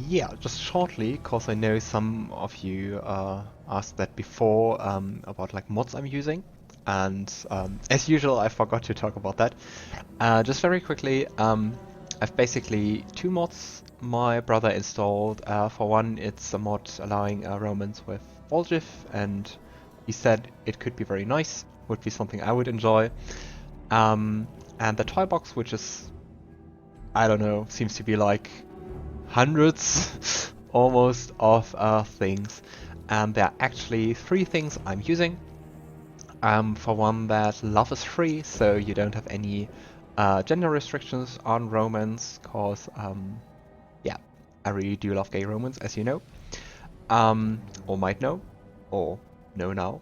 Yeah, just shortly, because I know some of you asked that before about like mods I'm using, and as usual I forgot to talk about that. Just very quickly, I've basically two mods my brother installed. For one, it's a mod allowing romance with Woljif, and he said it could be very nice, would be something I would enjoy. And the toy box, which is, I don't know, seems to be like hundreds almost of things, and there are actually three things I'm using. For one, that love is free, so you don't have any gender restrictions on romance, cause yeah, I really do love gay romance, as you know, or might know, or know now.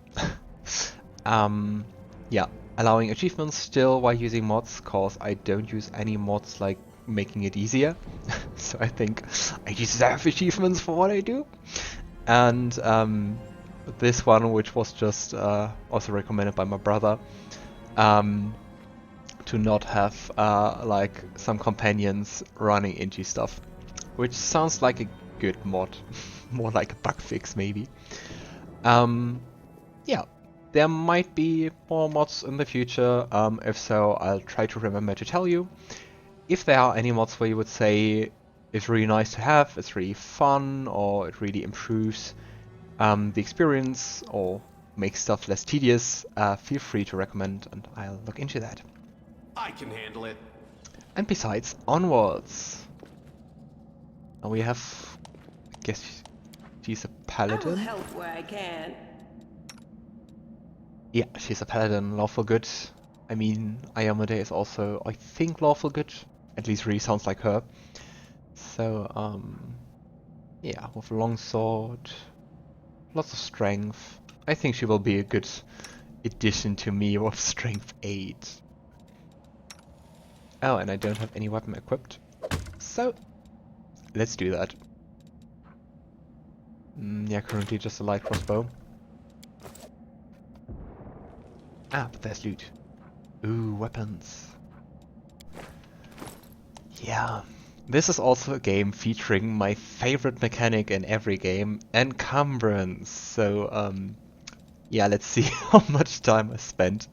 Yeah, allowing achievements still while using mods, cause I don't use any mods like making it easier. So I think I deserve achievements for what I do. And this one, which was just also recommended by my brother, to not have like some companions running into stuff, which sounds like a good mod, more like a bug fix maybe. Yeah, there might be more mods in the future. If so, I'll try to remember to tell you. If there are any mods where you would say it's really nice to have, it's really fun, or it really improves the experience or makes stuff less tedious, feel free to recommend and I'll look into that. I can handle it. And besides, onwards. Now we have, I guess she's a paladin. I will help where I can. Yeah, she's a paladin, lawful good. I mean, Iomedae is also, I think, lawful good. At least really sounds like her. So, yeah, with a long sword, lots of strength. I think she will be a good addition to me with strength 8. Oh, and I don't have any weapon equipped. So, let's do that. Yeah, currently just a light crossbow. Ah, but there's loot. Ooh, weapons. Yeah. This is also a game featuring my favorite mechanic in every game, encumbrance. So, yeah, let's see how much time I spent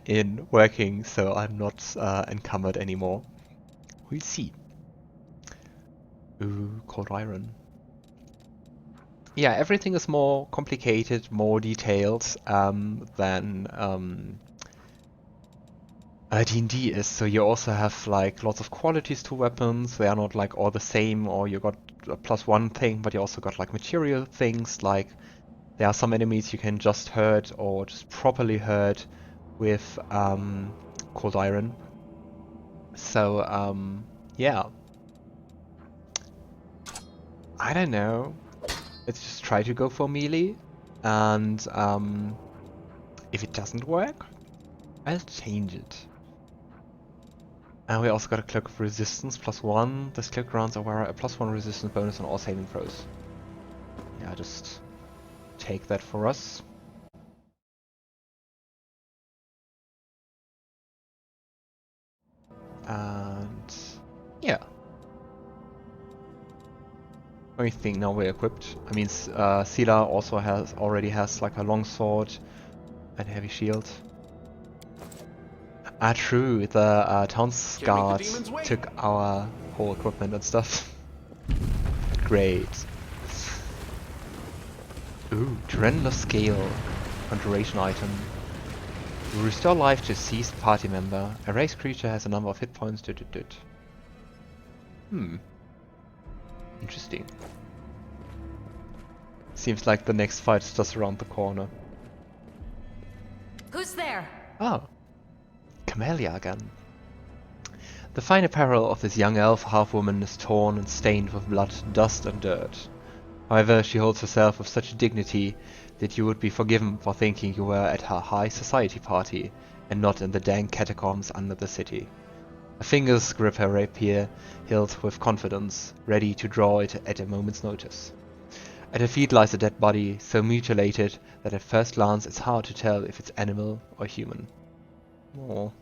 in working so I'm not encumbered anymore. We'll see. Ooh, cold iron. Yeah, everything is more complicated, more detailed than D&D is. So you also have like lots of qualities to weapons. They are not like all the same, or you got a +1 thing, but you also got like material things. Like there are some enemies you can just hurt or just properly hurt with cold iron. So yeah, I don't know. Let's just try to go for melee, and if it doesn't work, I'll change it. And we also got a Cloak of Resistance +1. This cloak grants a wearer a +1 resistance bonus on all saving throws. Yeah, just take that for us. And yeah. I think now we're equipped. I mean, Seelah also already has like a long sword and heavy shield. Ah, true. The town's guard took our whole equipment and stuff. Great. Ooh, Tremendous Scale. Conjuration item. Restore life to ceased party member. A race creature has a number of hit points. Interesting. Seems like the next fight is just around the corner. Who's there? Oh. Camellia again. The fine apparel of this young elf half-woman is torn and stained with blood, dust and dirt. However, she holds herself with such dignity that you would be forgiven for thinking you were at her high society party and not in the dank catacombs under the city. Her fingers grip her rapier, hilt with confidence, ready to draw it at a moment's notice. At her feet lies a dead body, so mutilated that at first glance it's hard to tell if it's animal or human. Oh.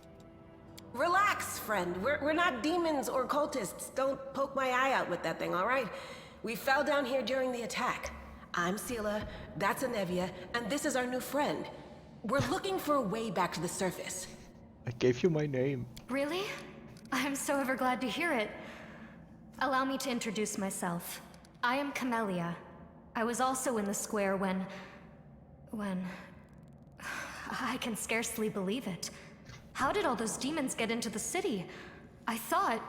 Relax, friend. We're not demons or cultists. Don't poke my eye out with that thing, all right? We fell down here during the attack. I'm Seelah, that's Anevia, and this is our new friend. We're looking for a way back to the surface. I gave you my name. Really? I'm so ever glad to hear it. Allow me to introduce myself. I am Camellia. I was also in the square when... I can scarcely believe it. How did all those demons get into the city? I thought,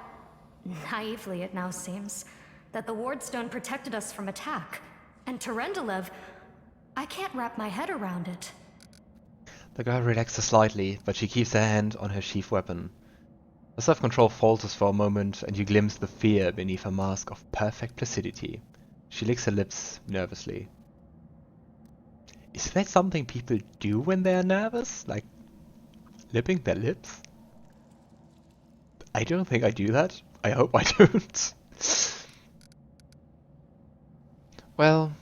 naively it now seems, that the Wardstone protected us from attack. And Terendelev, I can't wrap my head around it. The girl relaxes slightly, but she keeps her hand on her sheath weapon. Her self-control falters for a moment, and you glimpse the fear beneath a mask of perfect placidity. She licks her lips nervously. Is that something people do when they are nervous? Like, lipping their lips? I don't think I do that. I hope I don't. Well,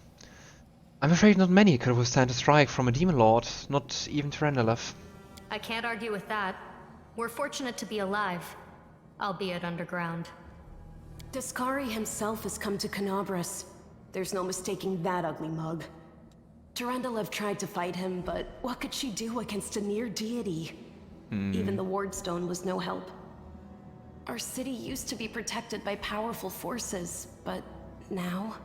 I'm afraid not many could withstand a strike from a demon lord, not even Terendelev. I can't argue with that. We're fortunate to be alive, albeit underground. Deskari himself has come to Kanabres. There's no mistaking that ugly mug. Terendelev tried to fight him, but what could she do against a near deity? Even the Wardstone was no help. Our city used to be protected by powerful forces, but now...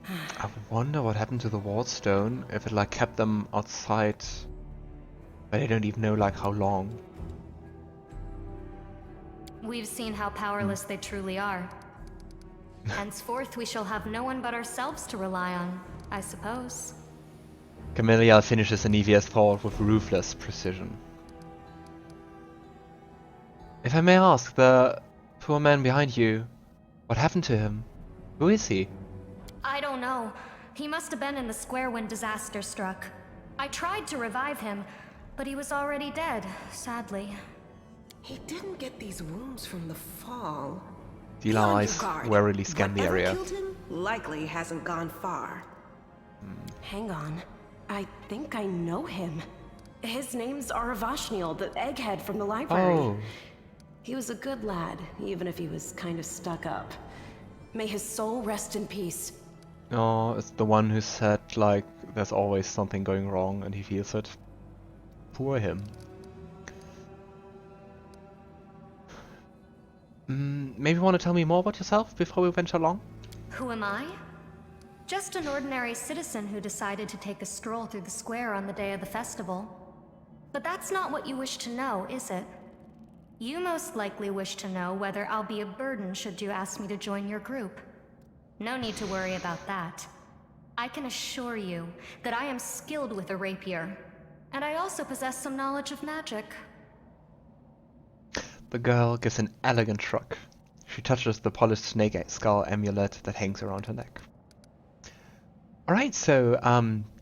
I wonder what happened to the Wardstone, if it like kept them outside, but I don't even know like how long. We've seen how powerless they truly are. Henceforth, we shall have no one but ourselves to rely on, I suppose. Camellia finishes Anevia's thought with ruthless precision. If I may ask, the poor man behind you, what happened to him? Who is he? I don't know. He must have been in the square when disaster struck. I tried to revive him, but he was already dead, sadly. He didn't get these wounds from the fall. Seelah eyes warily scan the area. Whatever killed him likely hasn't gone far. Hang on. I think I know him. His name's Aravashniel, the egghead from the library. Oh. He was a good lad, even if he was kind of stuck up. May his soul rest in peace. Oh, it's the one who said, like, there's always something going wrong and he feels it. Poor him. Maybe you want to tell me more about yourself before we venture along? Who am I? Just an ordinary citizen who decided to take a stroll through the square on the day of the festival. But that's not what you wish to know, is it? You most likely wish to know whether I'll be a burden should you ask me to join your group. No need to worry about that. I can assure you that I am skilled with a rapier, and I also possess some knowledge of magic. The girl gives an elegant shrug. She touches the polished snake skull amulet that hangs around her neck. Alright, so,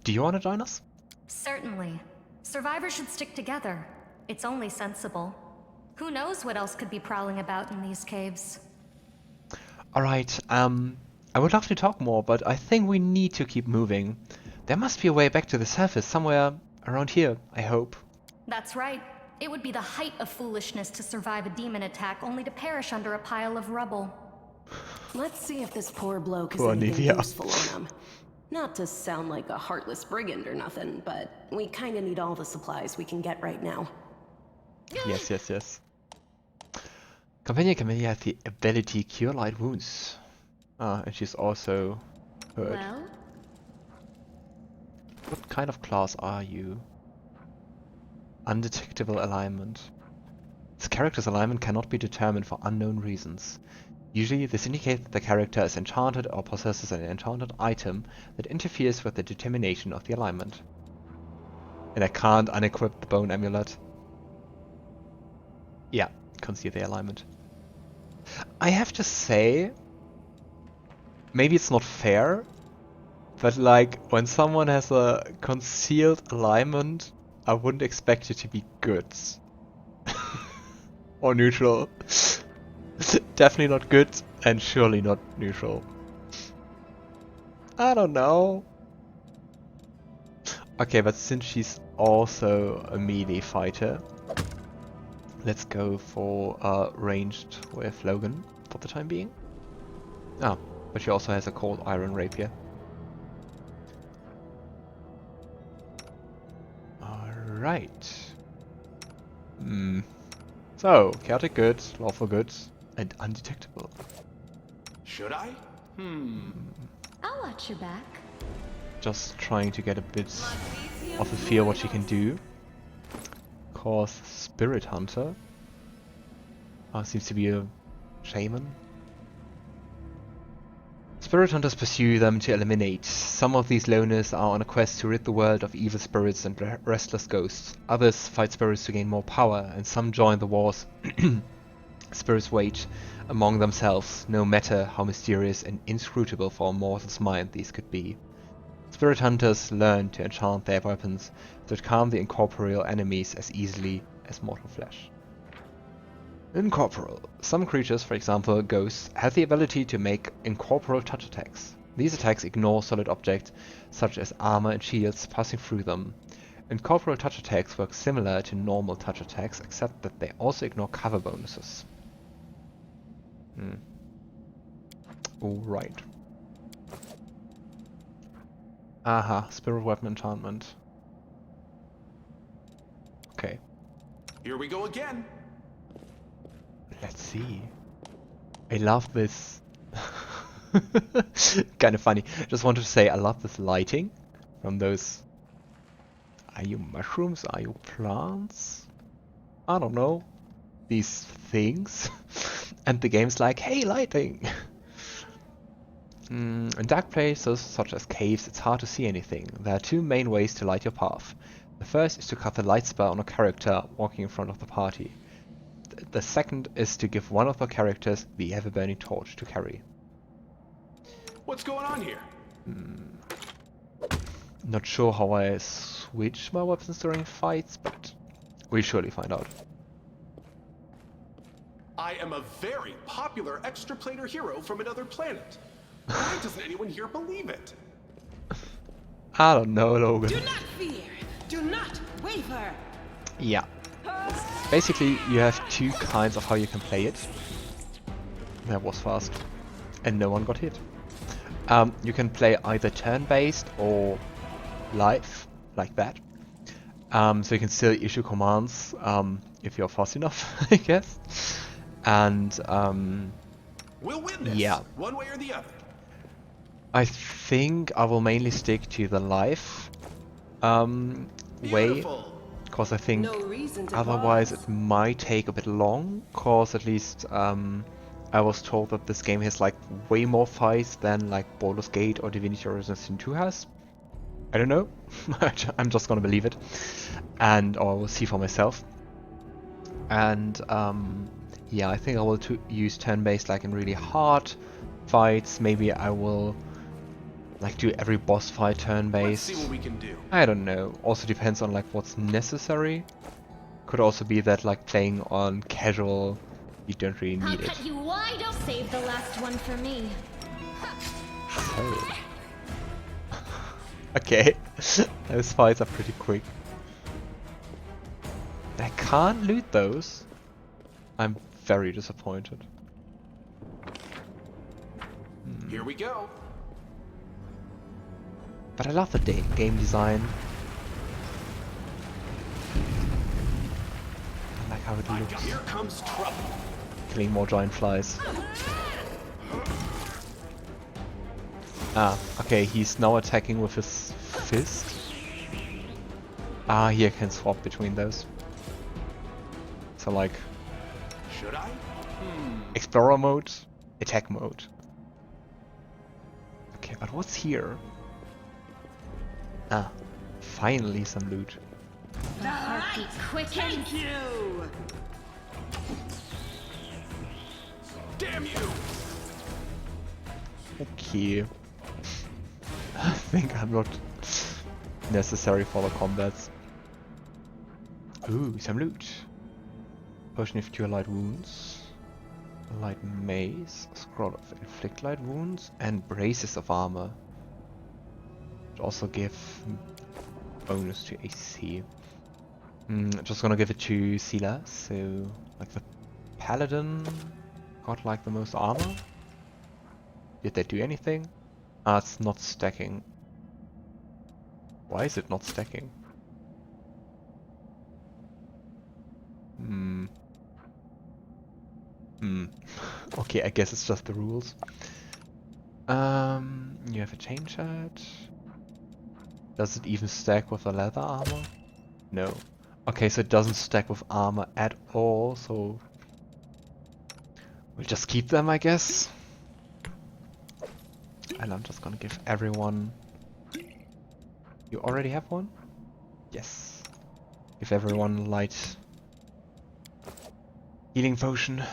do you want to join us? Certainly. Survivors should stick together. It's only sensible. Who knows what else could be prowling about in these caves? Alright, I would love to talk more, but I think we need to keep moving. There must be a way back to the surface, somewhere around here, I hope. That's right. It would be the height of foolishness to survive a demon attack only to perish under a pile of rubble. Let's see if this poor bloke Poor is anything Anevia. useful on him. Not to sound like a heartless brigand or nothing, but we kinda need all the supplies we can get right now. Yes, yes, yes. Companion Camellia has the ability Cure Light Wounds. And she's also hurt. Well? What kind of class are you? Undetectable alignment. This character's alignment cannot be determined for unknown reasons. Usually this indicates that the character is enchanted or possesses an enchanted item that interferes with the determination of the alignment. And I can't unequip the bone amulet. Yeah, conceal the alignment. I have to say, maybe it's not fair, but like when someone has a concealed alignment, I wouldn't expect it to be good. Or neutral. Definitely not good, and surely not neutral. I don't know. Okay, but since she's also a melee fighter, Let's go for ranged with Logan for the time being. Ah, but she also has a cold iron rapier. Alright. So, chaotic good, lawful good, and undetectable. Should I? I'll watch your back. Just trying to get a bit of a feel what she can do. Cause Spirit Hunter seems to be a shaman. Spirit hunters pursue them to eliminate. Some of these loners are on a quest to rid the world of evil spirits and restless ghosts. Others fight spirits to gain more power, and some join the wars spirits wage among themselves, no matter how mysterious and inscrutable for a mortal's mind these could be. Spirit hunters learn to enchant their weapons that calm the incorporeal enemies as easily as mortal flesh. Incorporeal. Some creatures, for example ghosts, have the ability to make incorporeal touch attacks. These attacks ignore solid objects such as armor and shields passing through them. Incorporeal touch attacks work similar to normal touch attacks, except that they also ignore cover bonuses. Alright. Aha, spirit weapon enchantment. Okay. Here we go again. Let's see. I love this. Kind of funny. Just wanted to say I love this lighting from those. Are you mushrooms? Are you plants? I don't know. These things. And the game's like, hey, lighting! In dark places, such as caves, it's hard to see anything. There are two main ways to light your path. The first is to cast a light spell on a character walking in front of the party. The second is to give one of the characters the ever-burning torch to carry. What's going on here? Not sure how I switch my weapons during fights, but we'll surely find out. I am a very popular extraplanar hero from another planet. Why doesn't anyone here believe it? I don't know, Logan. Do not fear. Do not waver. Yeah. Basically, you have two kinds of how you can play it. That was fast. And no one got hit. You can play either turn-based or live, like that. So you can still issue commands if you're fast enough, I guess. And We'll win this, yeah. one way or the other. I think I will mainly stick to the live way, Beautiful. because I think No reason to otherwise pause. it might take a bit long, because at least I was told that this game has like way more fights than like Baldur's Gate or Divinity Original Sin 2 has. I don't know. I'm just gonna believe it, and or we'll see for myself. And yeah, I think I will use turn-based like in really hard fights. Maybe I will like do every boss fight Let's turn-based. see what we can do. I don't know. Also depends on like what's necessary. Could also be that like playing on casual, you don't really I'll need it. cut you wide open. Save the last one for me. So. Okay, those fights are pretty quick. I can't loot those. I'm very disappointed. Here we go. But I love the game design. I like how it looks. Here comes trouble. Killing more giant flies. Ah, okay, he's now attacking with his fist. Ah, here I can swap between those. So like, Should I? explorer mode, attack mode. Okay, but what's here? Ah, finally some loot. The heartbeat quickens. Thank you. Damn you! Okay. I think I'm not necessary for the combats. Ooh, some loot. Potion of Cure Light Wounds. A light mace. A scroll of Inflict Light Wounds. And Braces of Armor. Which also give bonus to AC. Just gonna give it to Seelah, so like the Paladin got like the most armor. Did they do anything? Ah, it's not stacking. Why is it not stacking? Okay, I guess it's just the rules. You have a chain shard. Does it even stack with the leather armor? No. Okay, so it doesn't stack with armor at all, so we'll just keep them, I guess. And I'm just gonna give everyone... You already have one? Yes. Give everyone light healing potion.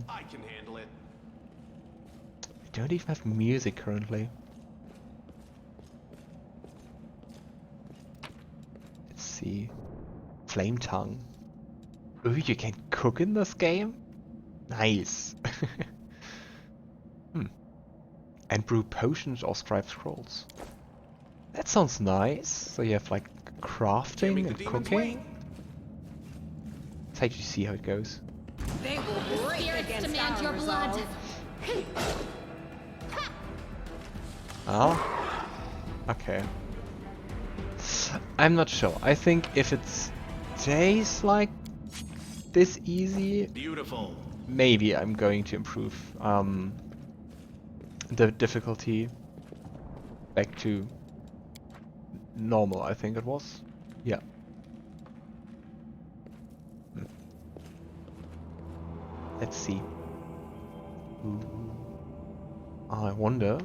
I can handle it. We don't even have music currently. Let's see. Flame tongue. Ooh, you can cook in this game? Nice. And brew potions or scribe scrolls. That sounds nice. So you have like crafting and cooking. Let's actually see how it goes. They will break against demand your our blood. resolve. Oh? Okay. I'm not sure. I think if it stays like this easy, Beautiful. maybe I'm going to improve the difficulty back to normal, I think it was. Yeah. Let's see. Ooh. I wonder.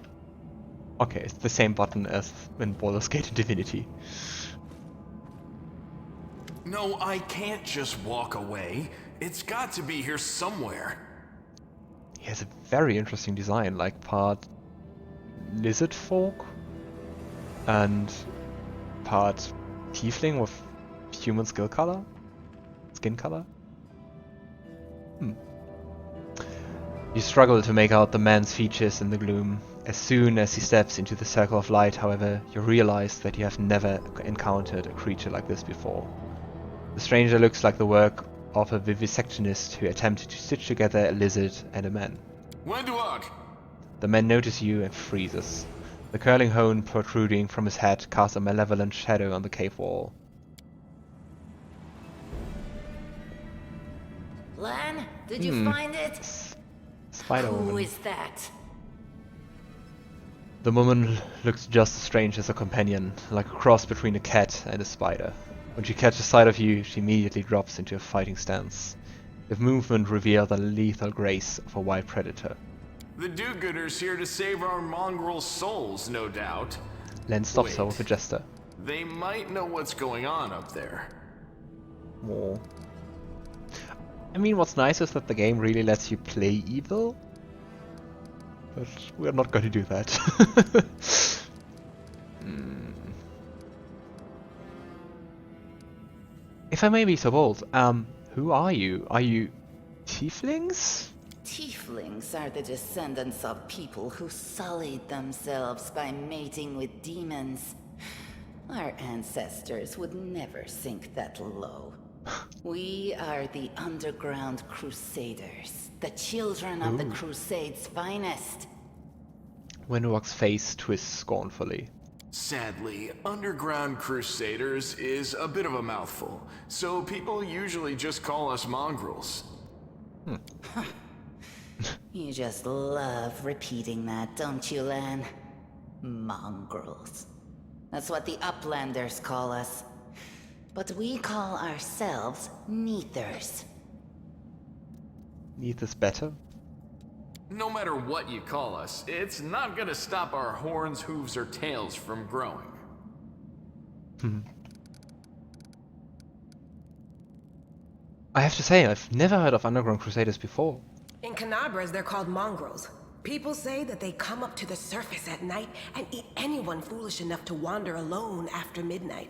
Okay, it's the same button as in Baldur's Gate and Divinity. No, I can't just walk away. It's got to be here somewhere. He has a very interesting design, like part lizard folk and part tiefling with human skin color. You struggle to make out the man's features in the gloom. As soon as he steps into the circle of light, however, you realize that you have never encountered a creature like this before. The stranger looks like the work of a vivisectionist who attempted to stitch together a lizard and a man. Wenduak! The man notices you and freezes. The curling horn protruding from his head casts a malevolent shadow on the cave wall. Lann, did you find it? Spider Who woman. is that? The woman looks just as strange as her companion, like a cross between a cat and a spider. When she catches sight of you, she immediately drops into a fighting stance. The movement reveals the lethal grace of a wild predator. The do-gooders here to save our mongrel souls, no doubt. Lann stops her Wait. with a gesture. They might know what's going on up there. Oh. I mean, what's nice is that the game really lets you play evil. But we're not going to do that. If I may be so bold, who are you? Are you tieflings? Tieflings are the descendants of people who sullied themselves by mating with demons. Our ancestors would never sink that low. We are the Underground Crusaders, the children of the Crusade's finest. Wenduak's face twists scornfully. Sadly, Underground Crusaders is a bit of a mouthful, so people usually just call us mongrels. You just love repeating that, don't you, Lann? Mongrels. That's what the Uplanders call us. But we call ourselves Neathers. Neath is better? No matter what you call us, it's not gonna stop our horns, hooves, or tails from growing. I have to say, I've never heard of Underground Crusaders before. In Kanabres, they're called mongrels. People say that they come up to the surface at night and eat anyone foolish enough to wander alone after midnight.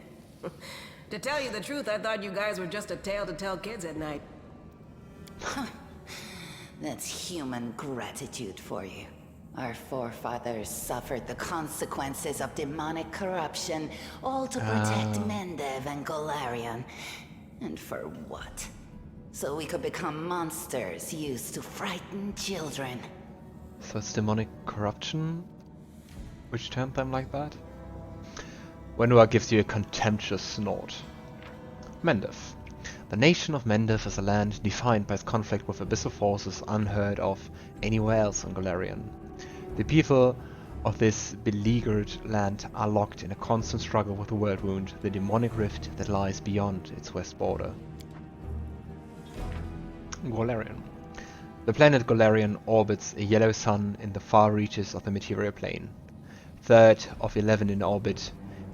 To tell you the truth, I thought you guys were just a tale to tell kids at night. That's human gratitude for you. Our forefathers suffered the consequences of demonic corruption, all to protect Mendev and Golarion. And for what? So we could become monsters used to frighten children. So it's demonic corruption which turned them like that? Wenua gives you a contemptuous snort. Mendev. The nation of Mendev is a land defined by its conflict with abyssal forces unheard of anywhere else on Golarion. The people of this beleaguered land are locked in a constant struggle with the Worldwound, the demonic rift that lies beyond its west border. Golarion. The planet Golarion orbits a yellow sun in the far reaches of the material plane. Third of 11 in orbit,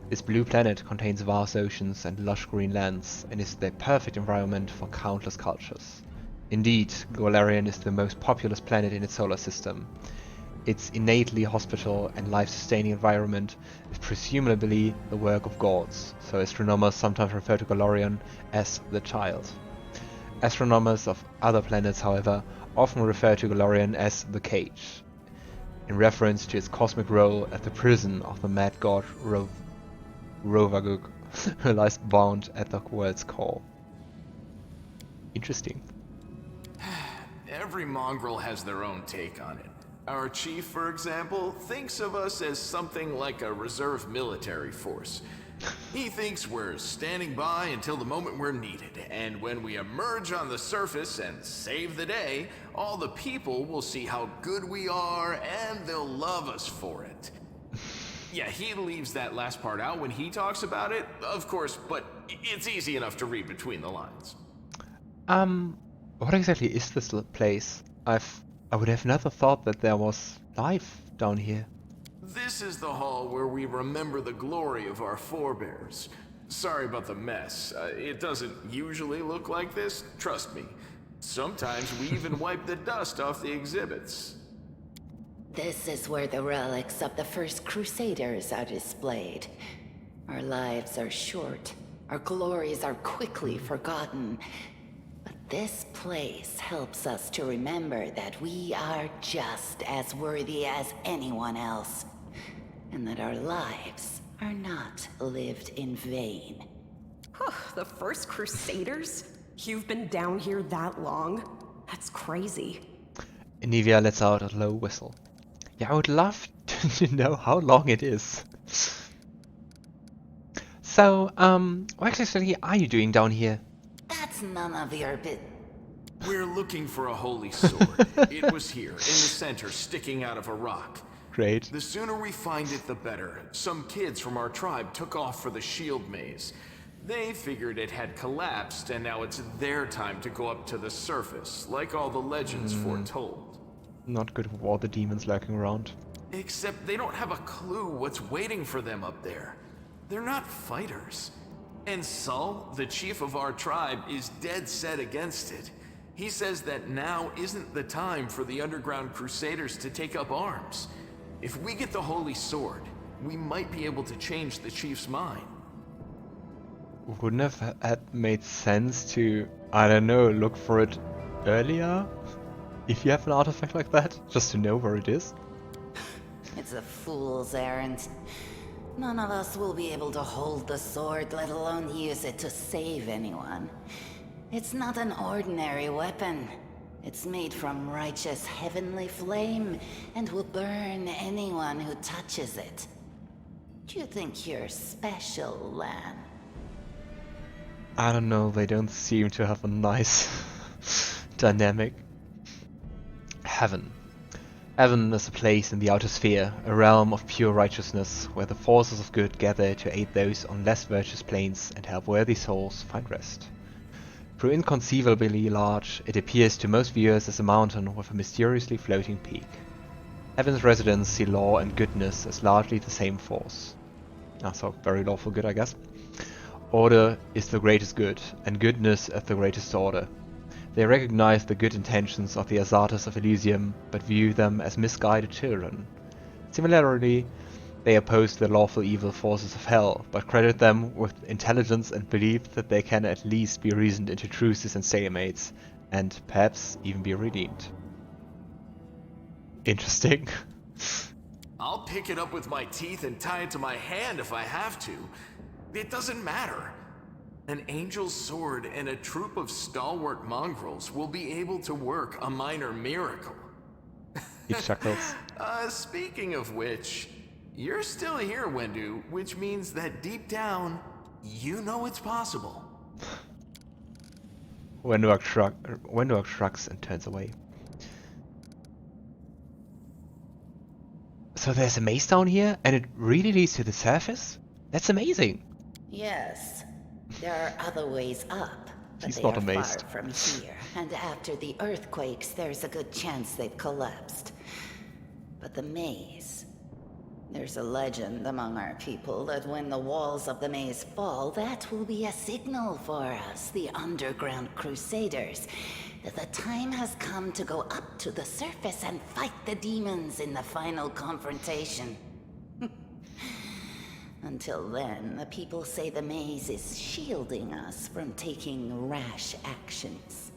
this blue planet contains vast oceans and lush green lands, and is the perfect environment for countless cultures. Indeed, Golarion is the most populous planet in its solar system. Its innately hospitable and life-sustaining environment is presumably the work of gods, so astronomers sometimes refer to Golarion as the Child. Astronomers of other planets, however, often refer to Golarion as the Cage, in reference to its cosmic role as the prison of the mad god Rovagug, who lies bound at the world's core. Interesting. Every mongrel has their own take on it. Our chief, for example, thinks of us as something like a reserve military force. He thinks we're standing by until the moment we're needed, and when we emerge on the surface and save the day, all the people will see how good we are and they'll love us for it. Yeah, he leaves that last part out when he talks about it, of course, but it's easy enough to read between the lines. What exactly is this place? I would have never thought that there was life down here. This is the hall where we remember the glory of our forebears. Sorry about the mess. It doesn't usually look like this, trust me. Sometimes we even wipe the dust off the exhibits. This is where the relics of the first Crusaders are displayed. Our lives are short. Our glories are quickly forgotten. But this place helps us to remember that we are just as worthy as anyone else. And that our lives are not lived in vain. The first Crusaders? You've been down here that long? That's crazy. Anivia lets out a low whistle. Yeah, I would love to know how long it is. So, what exactly are you doing down here? That's none of your bit. We're looking for a holy sword. It was here, in the center, sticking out of a rock. Great. The sooner we find it, the better. Some kids from our tribe took off for the shield maze. They figured it had collapsed, and now it's their time to go up to the surface, like all the legends foretold. Not good with all the demons lurking around. Except they don't have a clue what's waiting for them up there. They're not fighters. And Sol, the chief of our tribe, is dead set against it. He says that now isn't the time for the underground crusaders to take up arms. If we get the holy sword, we might be able to change the chief's mind. Wouldn't have had made sense to, I don't know, look for it earlier? If you have an artifact like that, just to know where it is? It's a fool's errand. None of us will be able to hold the sword, let alone use it to save anyone. It's not an ordinary weapon. It's made from righteous heavenly flame, and will burn anyone who touches it. Do you think you're special, Lann? I don't know, they don't seem to have a nice dynamic. Heaven. Heaven is a place in the outer sphere, a realm of pure righteousness, where the forces of good gather to aid those on less virtuous planes and help worthy souls find rest. Though inconceivably large, it appears to most viewers as a mountain with a mysteriously floating peak. Heaven's residents see law and goodness as largely the same force. So very lawful good, I guess. Order is the greatest good, and goodness as the greatest order. They recognize the good intentions of the Asartes of Elysium, but view them as misguided children. Similarly, they oppose the lawful evil forces of hell, but credit them with intelligence and believe that they can at least be reasoned into truces and stalemates, and perhaps even be redeemed. Interesting. I'll pick it up with my teeth and tie it to my hand if I have to. It doesn't matter. An angel's sword and a troop of stalwart mongrels will be able to work a minor miracle. He chuckles. Speaking of which, you're still here, Wendu, which means that deep down, you know it's possible. Wenduak shrugs and turns away. So there's a maze down here, and it really leads to the surface? That's amazing! Yes, there are other ways up, but She's they not are amazed. far from here. And after the earthquakes, there's a good chance they've collapsed. But the maze... There's a legend among our people that when the walls of the maze fall, that will be a signal for us, the underground crusaders, that the time has come to go up to the surface and fight the demons in the final confrontation. Until then, the people say the maze is shielding us from taking rash actions.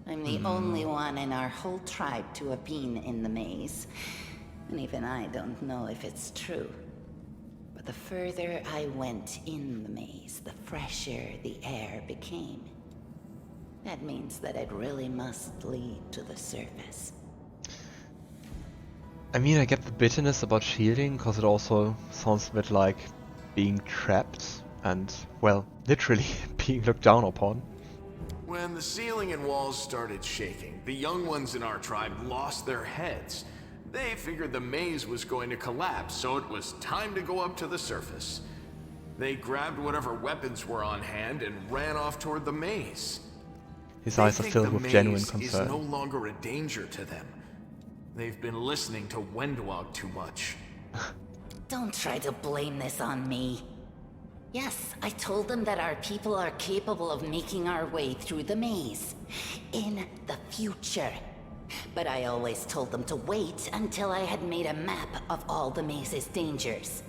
I'm the only one in our whole tribe to have been in the maze. And even I don't know if it's true. But the further I went in the maze, the fresher the air became. That means that it really must lead to the surface. I mean, I get the bitterness about shielding, because it also sounds a bit like being trapped and, well, literally being looked down upon. When the ceiling and walls started shaking, the young ones in our tribe lost their heads. They figured the maze was going to collapse, so it was time to go up to the surface. They grabbed whatever weapons were on hand and ran off toward the maze. His They eyes are think filled the with genuine maze concern. is no longer a danger to them. They've been listening to Wendwog too much. Don't try to blame this on me. Yes, I told them that our people are capable of making our way through the maze. In the future. But I always told them to wait until I had made a map of all the maze's dangers.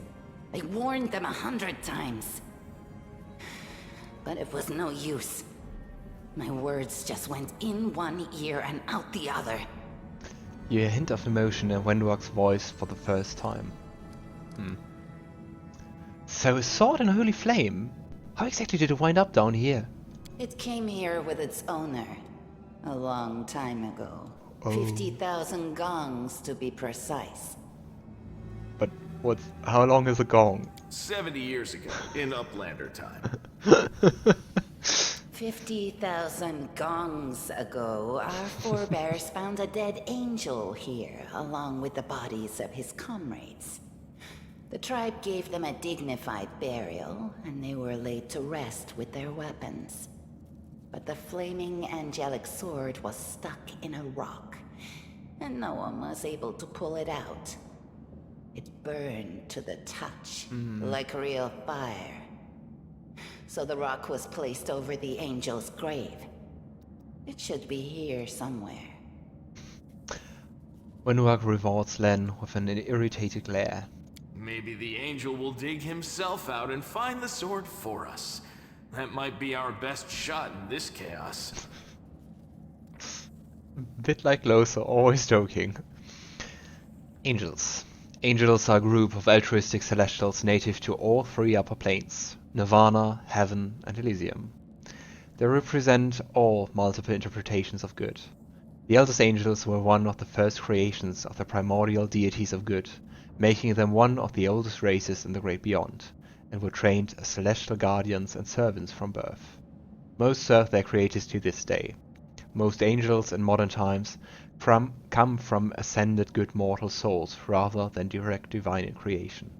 I warned them 100 times. But it was no use. My words just went in one ear and out the other. You hear a hint of emotion in Wenduak's voice for the first time. So a sword and a holy flame? How exactly did it wind up down here? It came here with its owner. A long time ago. 50,000 gongs to be precise. But how long is a gong? 70 years ago, in Uplander time. 50,000 gongs ago, our forebears found a dead angel here, along with the bodies of his comrades. The tribe gave them a dignified burial, and they were laid to rest with their weapons. But the flaming angelic sword was stuck in a rock, and no one was able to pull it out. It burned to the touch, like real fire. So the rock was placed over the angel's grave. It should be here somewhere. Wenduak rewards Lann with an irritated glare. Maybe the angel will dig himself out and find the sword for us. That might be our best shot in this chaos. Bit like Lothar, always joking. Angels. Angels are a group of altruistic celestials native to all three upper planes, Nirvana, Heaven, and Elysium. They represent all multiple interpretations of good. The eldest angels were one of the first creations of the primordial deities of good, making them one of the oldest races in the great beyond, and were trained as celestial guardians and servants from birth. Most serve their creators to this day. Most angels in modern times come from ascended good mortal souls rather than direct divine creation.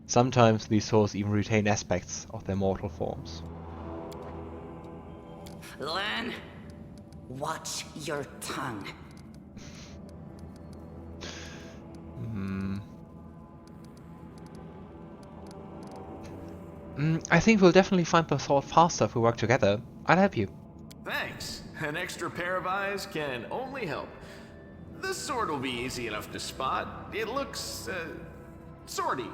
Sometimes these souls even retain aspects of their mortal forms. Lann, watch your tongue. I think we'll definitely find the sword faster if we work together. I'll help you. Thanks. An extra pair of eyes can only help. The sword will be easy enough to spot. It looks, swordy.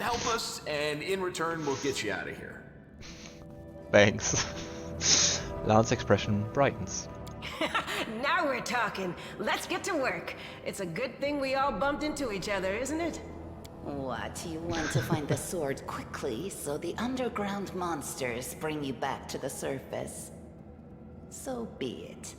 Help us, and in return, we'll get you out of here. Thanks. Lann's expression brightens. Now Now we're talking. Let's get to work. It's a good thing we all bumped into each other, isn't it? What, you want to find the sword quickly so the underground monsters bring you back to the surface? So be it.